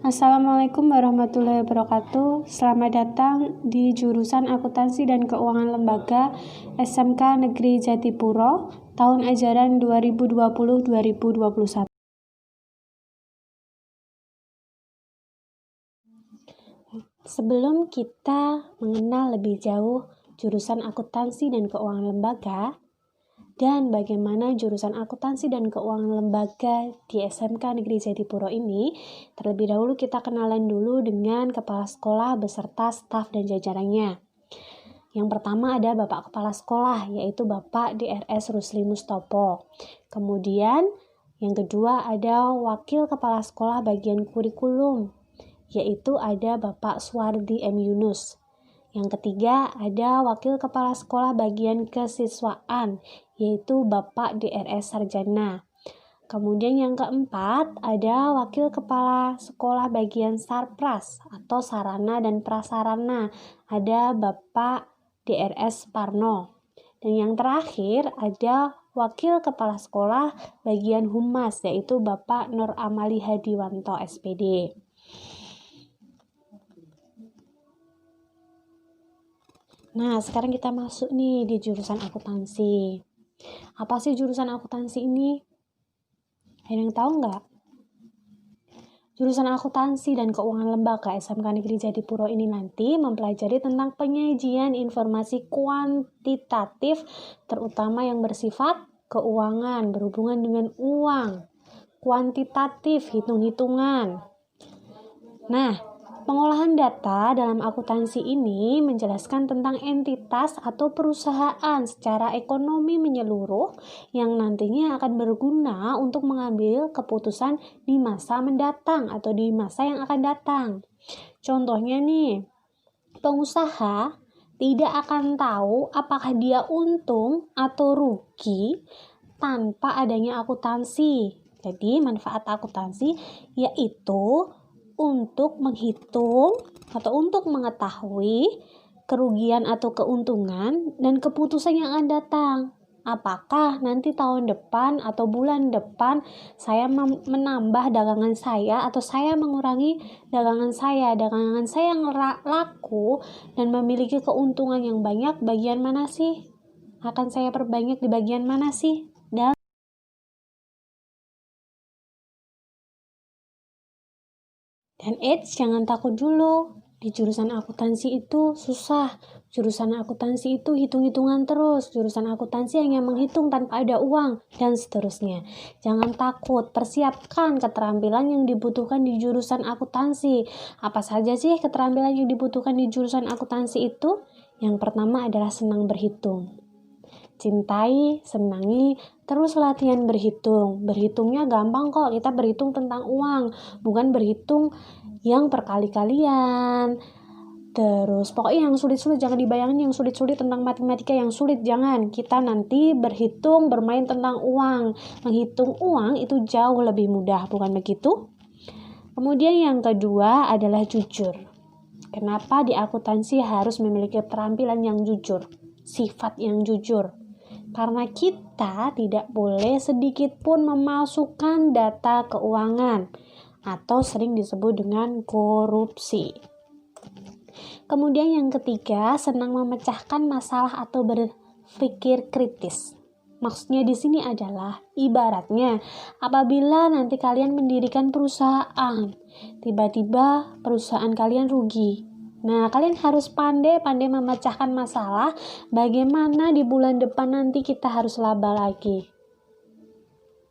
Assalamualaikum warahmatullahi wabarakatuh. Selamat datang di jurusan Akuntansi dan Keuangan Lembaga SMK Negeri Jatipuro tahun ajaran 2020-2021. Sebelum kita mengenal lebih jauh jurusan Akuntansi dan Keuangan Lembaga dan bagaimana jurusan Akuntansi dan Keuangan Lembaga di SMK Negeri Jatipuro ini, terlebih dahulu kita kenalan dulu dengan kepala sekolah beserta staf dan jajarannya. Yang pertama ada Bapak Kepala Sekolah, yaitu Bapak DRS Rusli Mustopo. Kemudian yang kedua ada Wakil Kepala Sekolah bagian kurikulum, yaitu ada Bapak Suwardi M. Yunus. Yang ketiga ada Wakil Kepala Sekolah bagian kesiswaan, yaitu Bapak DRS Sarjana. Kemudian yang keempat ada Wakil Kepala Sekolah bagian Sarpras atau Sarana dan Prasarana, ada Bapak DRS Parno. Dan yang terakhir ada Wakil Kepala Sekolah bagian Humas, yaitu Bapak Nur Amali Hadiwanto SPD. Nah, sekarang kita masuk nih di jurusan akuntansi. Apa sih jurusan akuntansi ini? Ada yang tahu nggak? Jurusan Akuntansi dan Keuangan Lembaga SMK Negeri Jatipuro ini nanti mempelajari tentang penyajian informasi kuantitatif, terutama yang bersifat keuangan, berhubungan dengan uang, kuantitatif, hitung-hitungan. Nah, pengolahan data dalam akuntansi ini menjelaskan tentang entitas atau perusahaan secara ekonomi menyeluruh yang nantinya akan berguna untuk mengambil keputusan di masa mendatang atau di masa yang akan datang. Contohnya nih, pengusaha tidak akan tahu apakah dia untung atau rugi tanpa adanya akuntansi. Jadi manfaat akuntansi yaitu untuk menghitung atau untuk mengetahui kerugian atau keuntungan dan keputusan yang akan datang. Apakah nanti tahun depan atau bulan depan saya menambah dagangan saya atau saya mengurangi dagangan saya yang laku dan memiliki keuntungan yang banyak, bagian mana sih? Akan saya perbanyak di bagian mana sih? Dan jangan takut dulu, di jurusan akuntansi itu susah. Jurusan akuntansi itu hitung-hitungan terus. Jurusan akuntansi hanya menghitung tanpa ada uang, dan seterusnya. Jangan takut, persiapkan keterampilan yang dibutuhkan di jurusan akuntansi. Apa saja sih keterampilan yang dibutuhkan di jurusan akuntansi itu? Yang pertama adalah senang berhitung. Cintai, senangi, terus latihan berhitung. Berhitungnya gampang kok, kita berhitung tentang uang, bukan berhitung yang perkali-kalian. Terus pokoknya yang sulit-sulit jangan dibayangin, yang sulit-sulit tentang matematika yang sulit jangan. Kita nanti berhitung, bermain tentang uang. Menghitung uang itu jauh lebih mudah, bukan begitu? Kemudian yang kedua adalah jujur. Kenapa di akuntansi harus memiliki keterampilan yang jujur? Sifat yang jujur. Karena kita tidak boleh sedikit pun memasukkan data keuangan atau sering disebut dengan korupsi. Kemudian yang ketiga, senang memecahkan masalah atau berpikir kritis. Maksudnya di sini adalah ibaratnya apabila nanti kalian mendirikan perusahaan, tiba-tiba perusahaan kalian rugi. Nah, kalian harus pandai-pandai memecahkan masalah, bagaimana di bulan depan nanti kita harus laba lagi.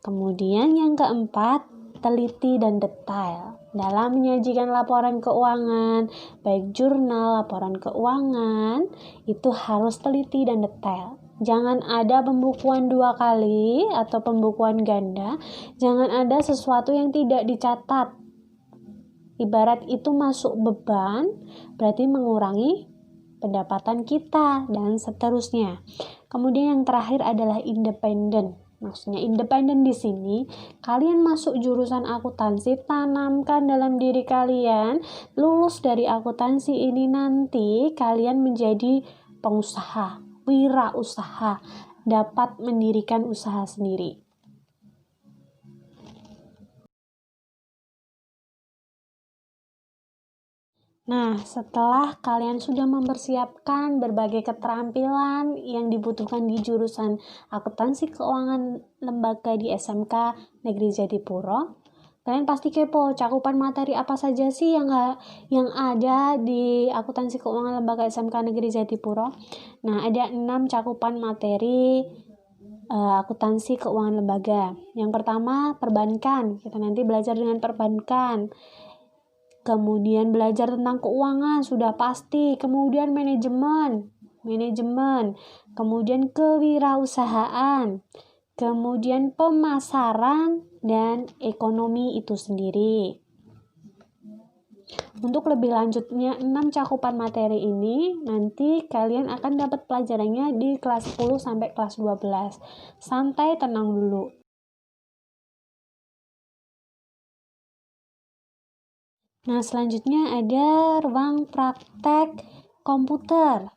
Kemudian yang keempat, teliti dan detail. Dalam menyajikan laporan keuangan, baik jurnal, laporan keuangan, itu harus teliti dan detail. Jangan ada pembukuan 2 kali atau pembukuan ganda, jangan ada sesuatu yang tidak dicatat. Ibarat itu masuk beban, berarti mengurangi pendapatan kita, dan seterusnya. Kemudian yang terakhir adalah independen. Maksudnya independen di sini, kalian masuk jurusan akuntansi, tanamkan dalam diri kalian, lulus dari akuntansi ini nanti kalian menjadi pengusaha, wirausaha, dapat mendirikan usaha sendiri. Nah, setelah kalian sudah mempersiapkan berbagai keterampilan yang dibutuhkan di jurusan akuntansi keuangan lembaga di SMK Negeri Jatipuro, kalian pasti kepo cakupan materi apa saja sih yang ada di akuntansi keuangan lembaga SMK Negeri Jatipuro. Nah, ada 6 cakupan materi akuntansi keuangan lembaga. Yang pertama, perbankan. Kita nanti belajar dengan perbankan. Kemudian belajar tentang keuangan sudah pasti, kemudian manajemen, kemudian kewirausahaan, kemudian pemasaran dan ekonomi itu sendiri. Untuk lebih lanjutnya 6 cakupan materi ini nanti kalian akan dapat pelajarannya di kelas 10 sampai kelas 12. Santai, tenang dulu. Nah, selanjutnya ada ruang praktek komputer.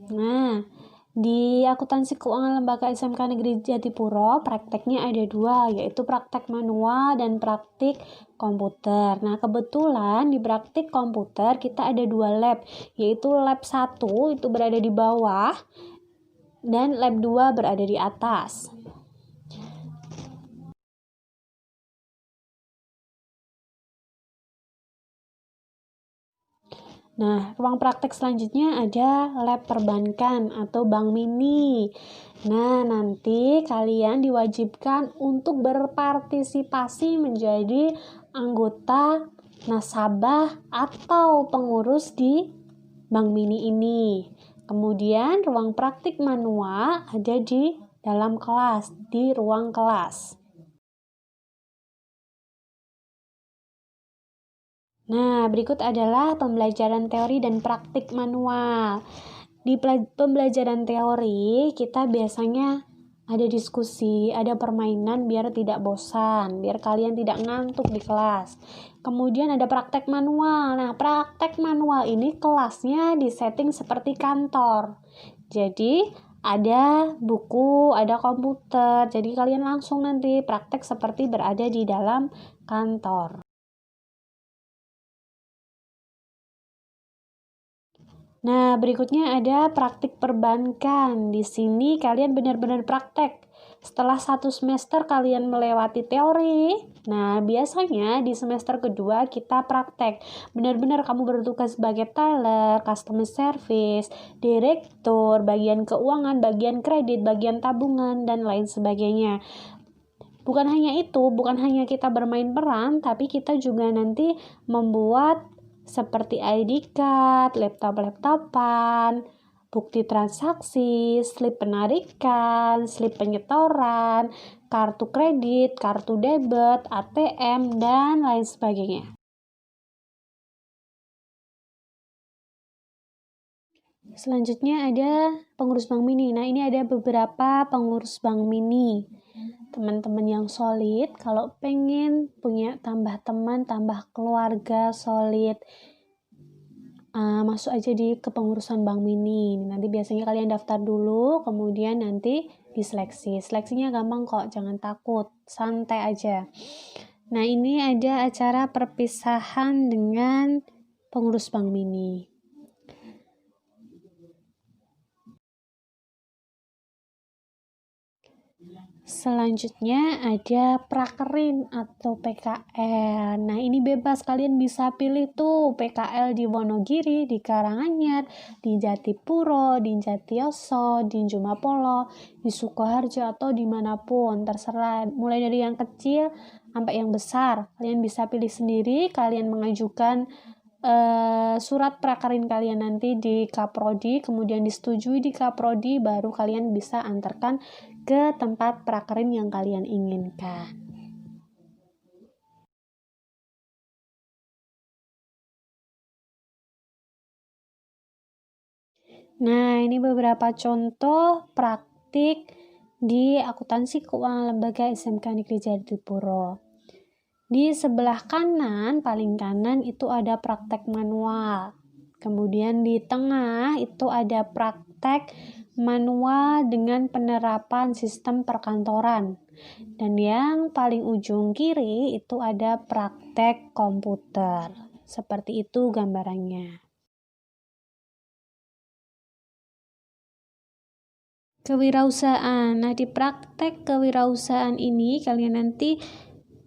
Nah, di akuntansi keuangan lembaga SMK Negeri Jatipuro, prakteknya ada 2, yaitu praktek manual dan praktik komputer. Nah, kebetulan di praktik komputer kita ada 2 lab, yaitu lab 1 itu berada di bawah dan lab 2 berada di atas. Nah, ruang praktek selanjutnya ada lab perbankan atau bank mini. Nah, nanti kalian diwajibkan untuk berpartisipasi menjadi anggota nasabah atau pengurus di bank mini ini. Kemudian ruang praktik manual ada di dalam kelas, di ruang kelas. Nah, berikut adalah pembelajaran teori dan praktik manual. Di pembelajaran teori, kita biasanya ada diskusi, ada permainan biar tidak bosan, biar kalian tidak ngantuk di kelas. Kemudian ada praktek manual. Nah, praktek manual ini kelasnya disetting seperti kantor. Jadi, ada buku, ada komputer. Jadi, kalian langsung nanti praktek seperti berada di dalam kantor. Nah, berikutnya ada praktik perbankan. Di sini kalian benar-benar praktek. Setelah 1 semester kalian melewati teori, nah biasanya di semester kedua kita praktek. Benar-benar kamu bertugas sebagai teller, customer service, direktur, bagian keuangan, bagian kredit, bagian tabungan, dan lain sebagainya. Bukan hanya itu, bukan hanya kita bermain peran, tapi kita juga nanti membuat seperti ID card, laptop-laptopan, bukti transaksi, slip penarikan, slip penyetoran, kartu kredit, kartu debit, ATM, dan lain sebagainya. Selanjutnya ada pengurus bank mini. Nah, ini ada beberapa pengurus bank mini. Teman-teman yang solid, kalau pengen punya tambah teman, tambah keluarga solid, masuk aja di kepengurusan bank mini. Nanti biasanya kalian daftar dulu, kemudian nanti diseleksi. Seleksinya gampang kok, jangan takut, santai aja. Nah, ini ada acara perpisahan dengan pengurus bank mini. Selanjutnya ada prakerin atau PKL. Nah, ini bebas, kalian bisa pilih tuh PKL di Wonogiri, di Karanganyar, di Jatipuro, di Jatiyoso, di Jumapolo, di Sukoharjo, atau dimanapun, terserah. Mulai dari yang kecil sampai yang besar, kalian bisa pilih sendiri. Kalian mengajukan surat prakerin kalian nanti di Kaprodi, kemudian disetujui di Kaprodi, baru kalian bisa antarkan ke tempat prakerin yang kalian inginkan. Nah, ini beberapa contoh praktik di akuntansi keuangan lembaga SMK Negeri Jatipuro. Di sebelah kanan, paling kanan itu ada praktek manual. Kemudian di tengah itu ada praktek manual dengan penerapan sistem perkantoran. Dan yang paling ujung kiri itu ada praktek komputer. Seperti itu gambarannya. Kewirausahaan. Nah, di praktek kewirausahaan ini kalian nanti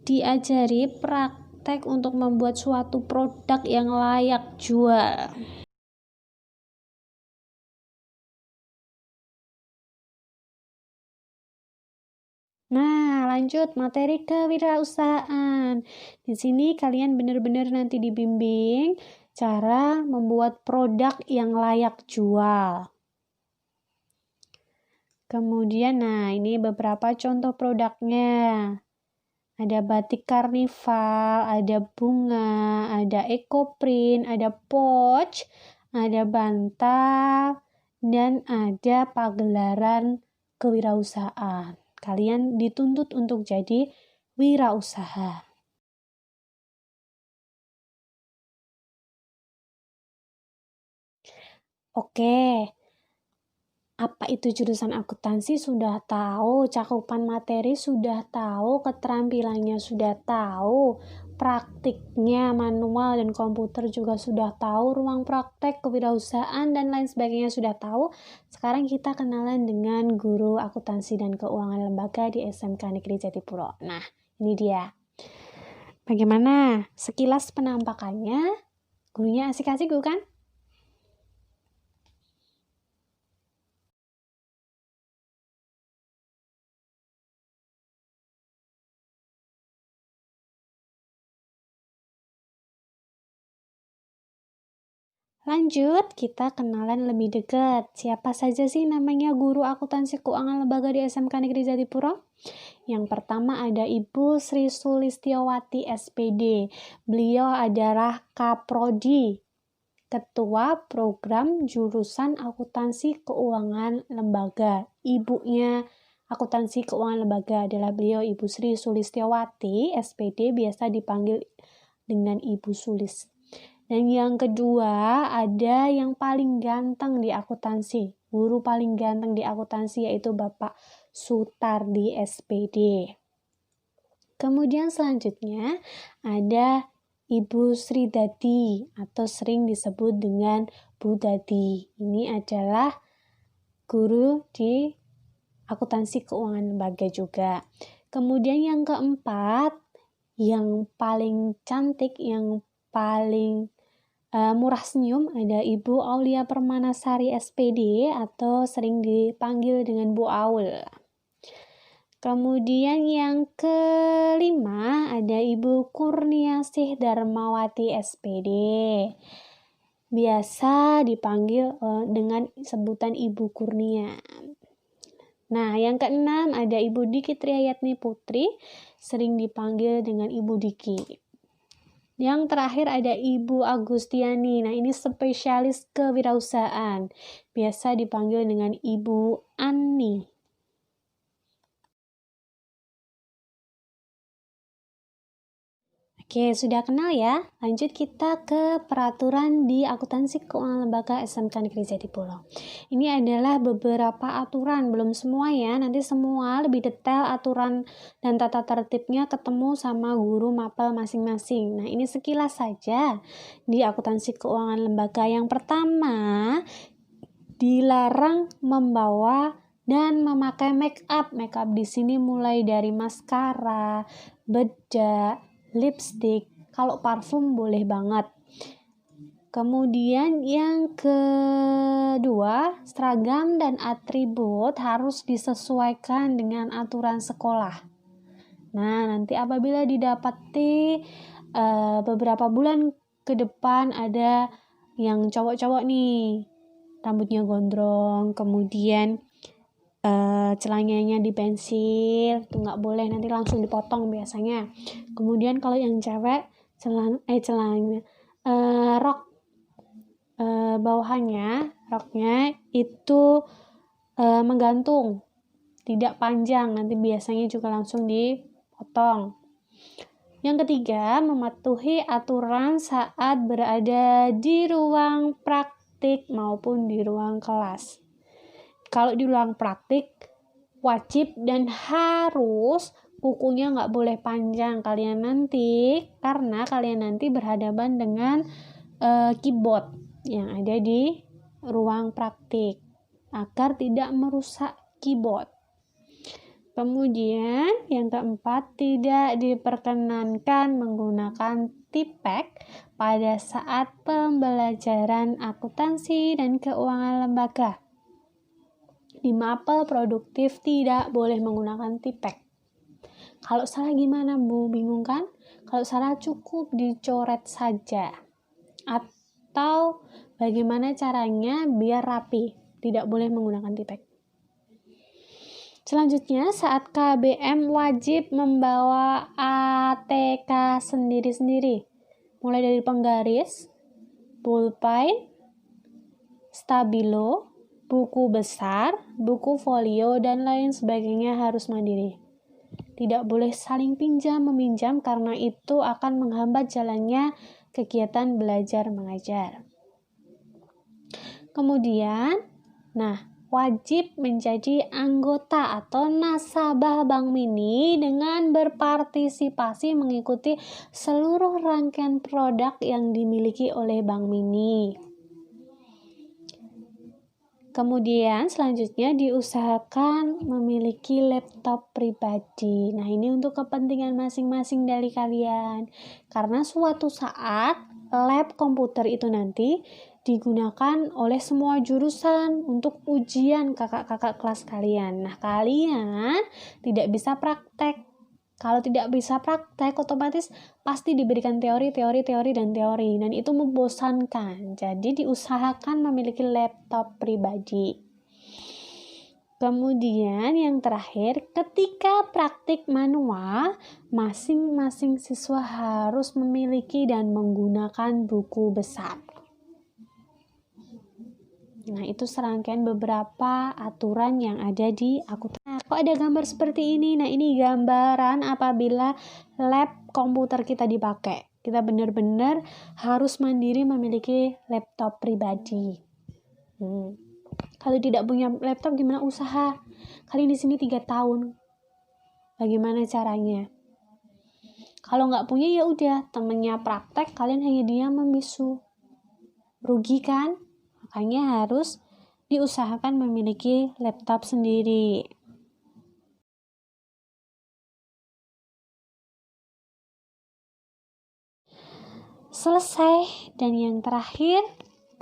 diajari praktek untuk membuat suatu produk yang layak jual. Nah, lanjut materi kewirausahaan. Di sini kalian benar-benar nanti dibimbing cara membuat produk yang layak jual. Kemudian, nah ini beberapa contoh produknya. Ada batik karnival, ada bunga, ada ekoprint, ada pouch, ada bantal, dan ada pagelaran kewirausahaan. Kalian dituntut untuk jadi wirausaha. Oke, apa itu jurusan akuntansi sudah tahu, cakupan materi sudah tahu, keterampilannya sudah tahu, praktiknya manual dan komputer juga sudah tahu, ruang praktek, kewirausahaan, dan lain sebagainya sudah tahu. Sekarang kita kenalan dengan guru akuntansi dan keuangan lembaga di SMK Negeri Jatipuro. Nah, ini dia. Bagaimana sekilas penampakannya? Gurunya asik-asik bukan? Lanjut, kita kenalan lebih dekat. Siapa saja sih namanya guru akuntansi keuangan lembaga di SMK Negeri Jatipuro? Yang pertama ada Ibu Sri Sulistiowati SPD. Beliau adalah Kaprodi, Ketua Program Jurusan Akuntansi Keuangan Lembaga. Ibunya akuntansi keuangan lembaga adalah beliau Ibu Sri Sulistiowati SPD, biasa dipanggil dengan Ibu Sulis. Dan yang kedua, ada yang paling ganteng di akuntansi. Guru paling ganteng di akuntansi yaitu Bapak Sutardi SPD. Kemudian selanjutnya ada Ibu Sri Dadi atau sering disebut dengan Bu Dadi. Ini adalah guru di akuntansi keuangan lembaga juga. Kemudian yang keempat, yang paling cantik, yang paling murah senyum, ada Ibu Aulia Permanasari SPD atau sering dipanggil dengan Bu Aul. Kemudian yang kelima ada Ibu Kurniasih Darmawati SPD. Biasa dipanggil dengan sebutan Ibu Kurnia. Nah, yang keenam ada Ibu Diki Triyayatni Putri, sering dipanggil dengan Ibu Diki. Yang terakhir ada Ibu Agustiani. Nah, ini spesialis kewirausahaan. Biasa dipanggil dengan Ibu Ani. Oke, sudah kenal ya? Lanjut kita ke peraturan di akuntansi keuangan lembaga SMK Negeri Jatipuro. Ini adalah beberapa aturan, belum semua ya. Nanti semua lebih detail aturan dan tata tertibnya ketemu sama guru mapel masing-masing. Nah, ini sekilas saja di akuntansi keuangan lembaga. Yang pertama, dilarang membawa dan memakai make up. Make up di sini mulai dari maskara, bedak, lipstick, kalau parfum boleh banget. Kemudian yang kedua, seragam dan atribut harus disesuaikan dengan aturan sekolah. Nah, nanti apabila didapati beberapa bulan ke depan ada yang cowok-cowok nih, rambutnya gondrong, kemudian celananya dipensil, itu nggak boleh, nanti langsung dipotong biasanya. Kemudian kalau yang cewek celananya rok bawahannya, roknya itu menggantung, tidak panjang, nanti biasanya juga langsung dipotong. Yang ketiga, mematuhi aturan saat berada di ruang praktik maupun di ruang kelas. Kalau di ruang praktik, wajib dan harus kukunya nggak boleh panjang karena kalian nanti berhadapan dengan keyboard yang ada di ruang praktik agar tidak merusak keyboard. Kemudian yang keempat, tidak diperkenankan menggunakan tipek pada saat pembelajaran akuntansi dan keuangan lembaga. Di mapel produktif tidak boleh menggunakan tipek. Kalau salah gimana, Bu? Bingung kan? Kalau salah cukup dicoret saja. Atau bagaimana caranya biar rapi? Tidak boleh menggunakan tipek. Selanjutnya, saat KBM wajib membawa ATK sendiri-sendiri. Mulai dari penggaris, pulpen, stabilo, buku besar, buku folio, dan lain sebagainya harus mandiri. Tidak boleh saling pinjam-meminjam karena itu akan menghambat jalannya kegiatan belajar mengajar. Kemudian, wajib menjadi anggota atau nasabah Bank Mini dengan berpartisipasi mengikuti seluruh rangkaian produk yang dimiliki oleh Bank Mini. Kemudian selanjutnya diusahakan memiliki laptop pribadi. Nah, ini untuk kepentingan masing-masing dari kalian. Karena suatu saat lab komputer itu nanti digunakan oleh semua jurusan untuk ujian kakak-kakak kelas kalian. Nah, kalian tidak bisa praktek. Kalau tidak bisa praktek, otomatis pasti diberikan teori, dan itu membosankan. Jadi diusahakan memiliki laptop pribadi. Kemudian yang terakhir, ketika praktik manual, masing-masing siswa harus memiliki dan menggunakan buku besar. Nah, itu serangkaian beberapa aturan yang ada di akuntansi. Nah, kok ada gambar seperti ini? Nah, ini gambaran apabila lab komputer kita dipakai. Kita benar-benar harus mandiri memiliki laptop pribadi. Kalau tidak punya laptop gimana usaha? Kalian di sini 3 tahun. Bagaimana caranya? Kalau nggak punya ya udah, temennya praktek, kalian hanya diam membisu. Rugi kan? Makanya harus diusahakan memiliki laptop sendiri. Selesai, dan yang terakhir,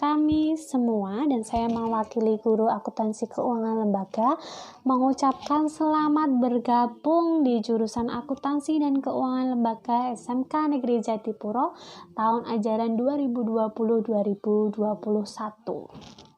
kami semua dan saya mewakili guru akuntansi keuangan lembaga mengucapkan selamat bergabung di jurusan akuntansi dan keuangan lembaga SMK Negeri Jatipuro tahun ajaran 2020-2021.